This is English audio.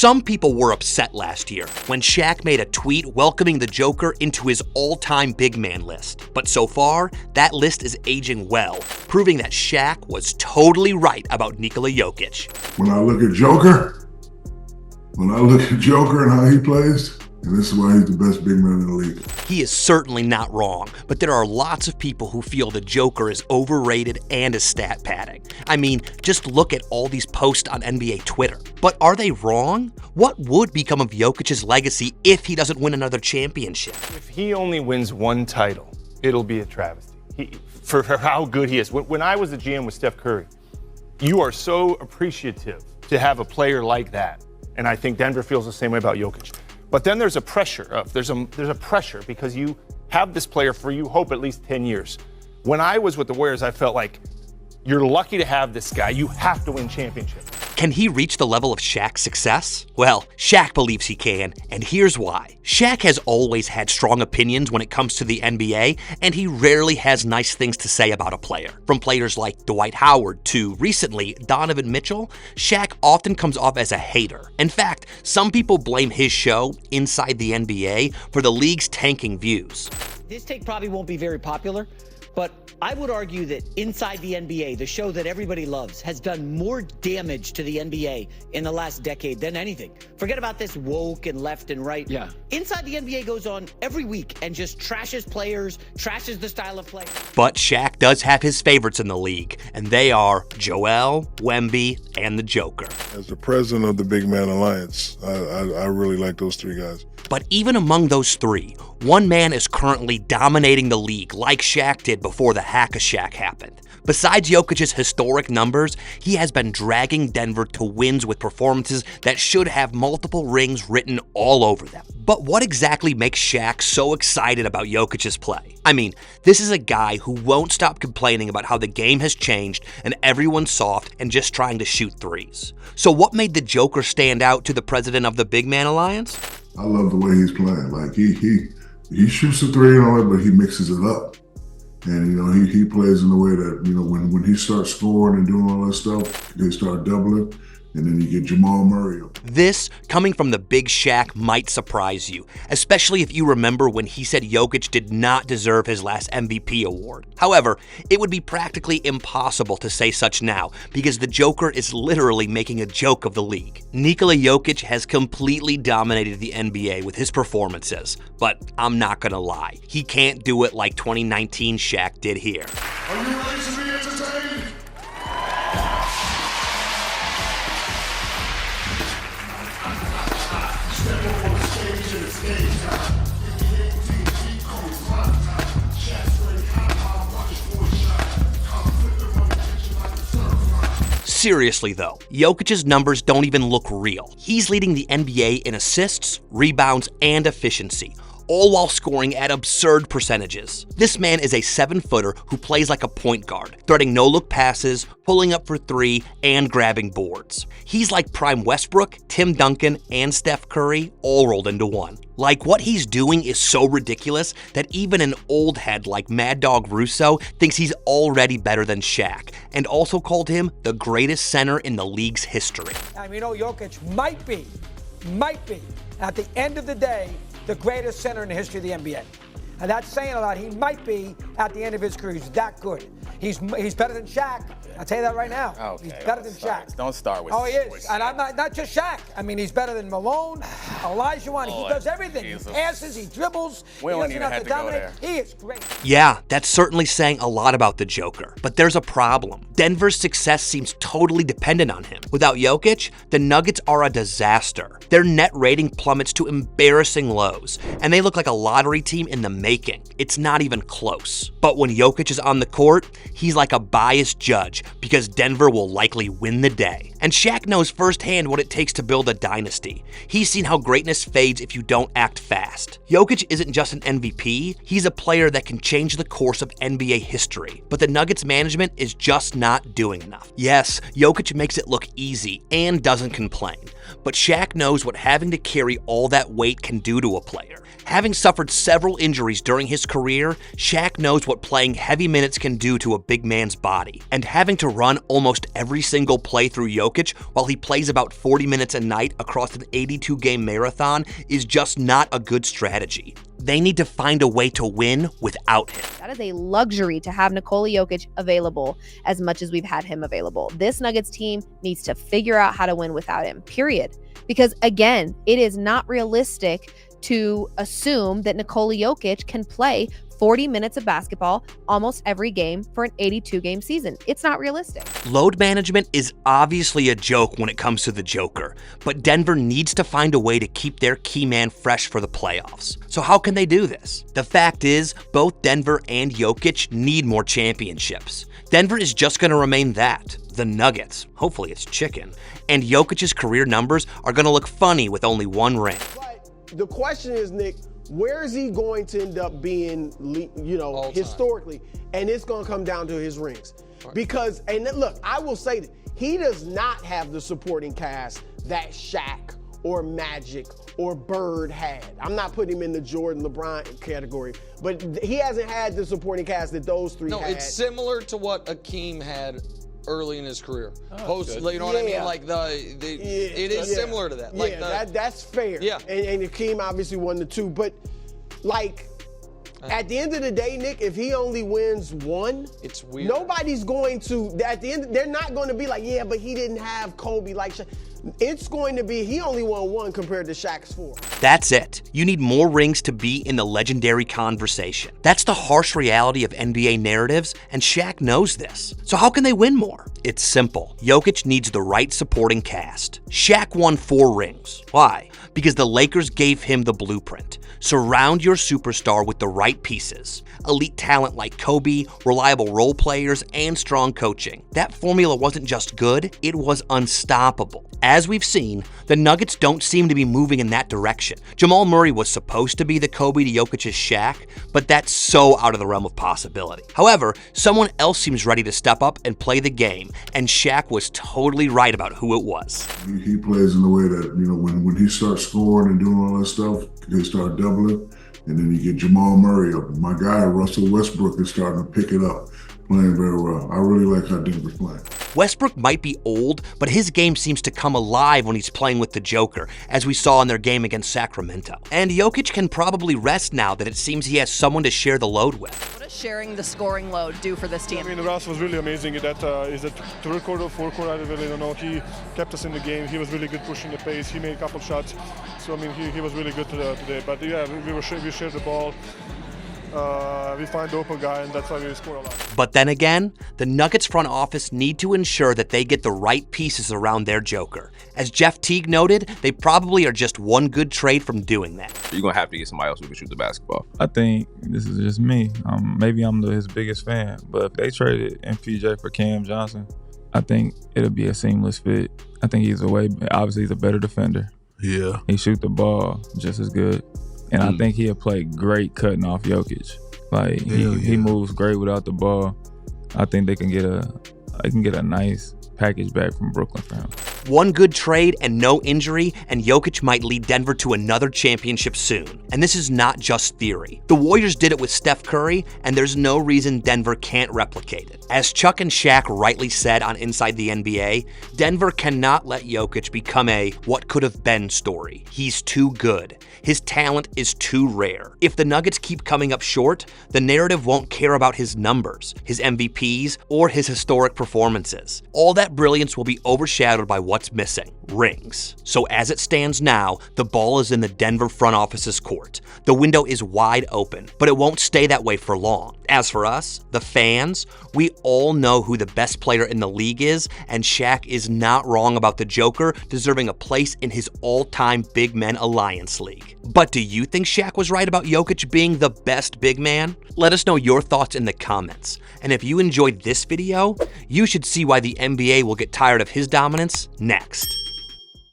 Some people were upset last year when Shaq made a tweet welcoming the Joker into his all-time big man list. But so far, that list is aging well, proving that Shaq was totally right about Nikola Jokic. When I look at Joker and how he plays, and this is why he's the best big man in the league. He is certainly not wrong, but there are lots of people who feel the Joker is overrated and is stat padding. I mean, just look at all these posts on NBA Twitter. But are they wrong? What would become of Jokic's legacy if he doesn't win another championship? If he only wins one title, it'll be a travesty. For how good he is. When I was a GM with Steph Curry, you are so appreciative to have a player like that. And I think Denver feels the same way about Jokic. But then there's a pressure there's a pressure because you have this player for, you hope, at least 10 years. When I was with the Warriors, I felt like you're lucky to have this guy. You have to win championships. Can he reach the level of Shaq's success? Well, Shaq believes he can, and here's why. Shaq has always had strong opinions when it comes to the NBA, and he rarely has nice things to say about a player. From players like Dwight Howard to, recently, Donovan Mitchell, Shaq often comes off as a hater. In fact, some people blame his show, Inside the NBA, for the league's tanking views. This take probably won't be very popular, but I would argue that Inside the NBA, the show that everybody loves, has done more damage to the NBA in the last decade than anything. Forget about this woke and left and right. Yeah. Inside the NBA goes on every week and just trashes players, trashes the style of play. But Shaq does have his favorites in the league, and they are Joel, Wemby, and the Joker. As the president of the Big Man Alliance, I really like those three guys. But even among those three, one man is currently dominating the league like Shaq did before the hack-a-Shaq happened. Besides Jokic's historic numbers, he has been dragging Denver to wins with performances that should have multiple rings written all over them. But what exactly makes Shaq so excited about Jokic's play? I mean, this is a guy who won't stop complaining about how the game has changed and everyone's soft and just trying to shoot threes. So what made the Joker stand out to the president of the Big Man Alliance? I love the way he's playing. Like he shoots the three and all that, but he mixes it up. And he plays in a way that when he starts scoring and doing all that stuff, they start doubling, and then you get Jamal Murray. This, coming from the big Shaq, might surprise you, especially if you remember when he said Jokic did not deserve his last MVP award. However, it would be practically impossible to say such now because the Joker is literally making a joke of the league. Nikola Jokic has completely dominated the NBA with his performances, but I'm not gonna lie, he can't do it like 2019 Shaq did here. Are you ready to be entertained? Seriously though, Jokic's numbers don't even look real. He's leading the NBA in assists, rebounds, and efficiency, all while scoring at absurd percentages. This man is a 7-footer who plays like a point guard, threading no-look passes, pulling up for three, and grabbing boards. He's like prime Westbrook, Tim Duncan, and Steph Curry all rolled into one. Like, what he's doing is so ridiculous that even an old head like Mad Dog Russo thinks he's already better than Shaq, and also called him the greatest center in the league's history. Jokic might be, at the end of the day, the greatest center in the history of the NBA. And that's saying a lot. He might be at the end of his career. He's that good. He's better than Shaq. I'll tell you that right now. Okay, he's better than Shaq. Don't start with. Oh, he is. And I'm not just Shaq. He's better than Malone, Olajuwon. He does everything. Jesus. He passes, he dribbles. We don't even have to go there. He is great. Yeah, that's certainly saying a lot about the Joker. But there's a problem. Denver's success seems totally dependent on him. Without Jokic, the Nuggets are a disaster. Their net rating plummets to embarrassing lows, and they look like a lottery team in the making. It's not even close. But when Jokic is on the court, he's like a biased judge because Denver will likely win the day. And Shaq knows firsthand what it takes to build a dynasty. He's seen how greatness fades if you don't act fast. Jokic isn't just an MVP, he's a player that can change the course of NBA history. But the Nuggets management is just not doing enough. Yes, Jokic makes it look easy and doesn't complain. but Shaq knows what having to carry all that weight can do to a player. Having suffered several injuries during his career, Shaq knows what playing heavy minutes can do to a big man's body. And having to run almost every single play through Jokic while he plays about 40 minutes a night across an 82-game marathon is just not a good strategy. They need to find a way to win without him. That is a luxury to have Nikola Jokic available as much as we've had him available. This Nuggets team needs to figure out how to win without him, period. Because again, it is not realistic to assume that Nikola Jokic can play 40 minutes of basketball almost every game for an 82-game season. It's not realistic. Load management is obviously a joke when it comes to the Joker, but Denver needs to find a way to keep their key man fresh for the playoffs. So how can they do this? The fact is, both Denver and Jokic need more championships. Denver is just going to remain that, the Nuggets. Hopefully it's chicken. And Jokic's career numbers are going to look funny with only one ring. The question is, Nick, where is he going to end up being, historically? And it's going to come down to his rings. Right. Because, and look, I will say that he does not have the supporting cast that Shaq or Magic or Bird had. I'm not putting him in the Jordan, LeBron category, but he hasn't had the supporting cast that those three had. No, it's similar to what Akeem had early in his career. Post, you know what I mean? Like it is similar to that. Like that's fair. Yeah. And Akeem obviously won the two, but like at the end of the day, Nick, if he only wins one, it's weird. Nobody's going to, at the end, they're not going to be like, yeah, but he didn't have Kobe like Shaq. It's going to be, he only won one compared to Shaq's 4. That's it. You need more rings to be in the legendary conversation. That's the harsh reality of NBA narratives, and Shaq knows this. So how can they win more? It's simple. Jokic needs the right supporting cast. Shaq won 4 rings. Why? Because the Lakers gave him the blueprint. Surround your superstar with the right pieces. Elite talent like Kobe, reliable role players, and strong coaching. That formula wasn't just good, it was unstoppable. As we've seen, the Nuggets don't seem to be moving in that direction. Jamal Murray was supposed to be the Kobe to Jokic's Shaq, but that's so out of the realm of possibility. However, someone else seems ready to step up and play the game, and Shaq was totally right about who it was. He plays in the way that, when he starts scoring and doing all that stuff, they start doubling, and then you get Jamal Murray up. My guy, Russell Westbrook, is starting to pick it up, playing very well. I really like how Denver's playing. Westbrook might be old, but his game seems to come alive when he's playing with the Joker, as we saw in their game against Sacramento. And Jokic can probably rest now that it seems he has someone to share the load with. What does sharing the scoring load do for this team? I mean, Russ was really amazing. Is it third quarter or fourth quarter? I really don't know. He kept us in the game. He was really good pushing the pace. He made a couple shots. So, I mean, he was really good today. But, yeah, we shared the ball. We find the open guy, and that's why we score a lot. But then again, the Nuggets front office need to ensure that they get the right pieces around their Joker. As Jeff Teague noted, they probably are just one good trade from doing that. You're going to have to get somebody else who can shoot the basketball. I think this is just me. Maybe I'm his biggest fan, but if they traded MPJ for Cam Johnson, I think it'll be a seamless fit. I think obviously he's a better defender. Yeah. He shoots the ball just as good. And I think he'll play great cutting off Jokic. Like he moves great without the ball. I think they can get a nice package back from Brooklyn for him. One good trade and no injury, and Jokic might lead Denver to another championship soon. And this is not just theory. The Warriors did it with Steph Curry, and there's no reason Denver can't replicate it. As Chuck and Shaq rightly said on Inside the NBA, Denver cannot let Jokic become a what could have been story. He's too good. His talent is too rare. If the Nuggets keep coming up short, the narrative won't care about his numbers, his MVPs, or his historic performances. All that brilliance will be overshadowed by what's missing: rings. So as it stands now, the ball is in the Denver front office's court. The window is wide open, but it won't stay that way for long. As for us, the fans, we all know who the best player in the league is, and Shaq is not wrong about the Joker deserving a place in his all-time Big Men Alliance League. But do you think Shaq was right about Jokic being the best big man? Let us know your thoughts in the comments. And if you enjoyed this video, you should see why the NBA will get tired of his dominance next.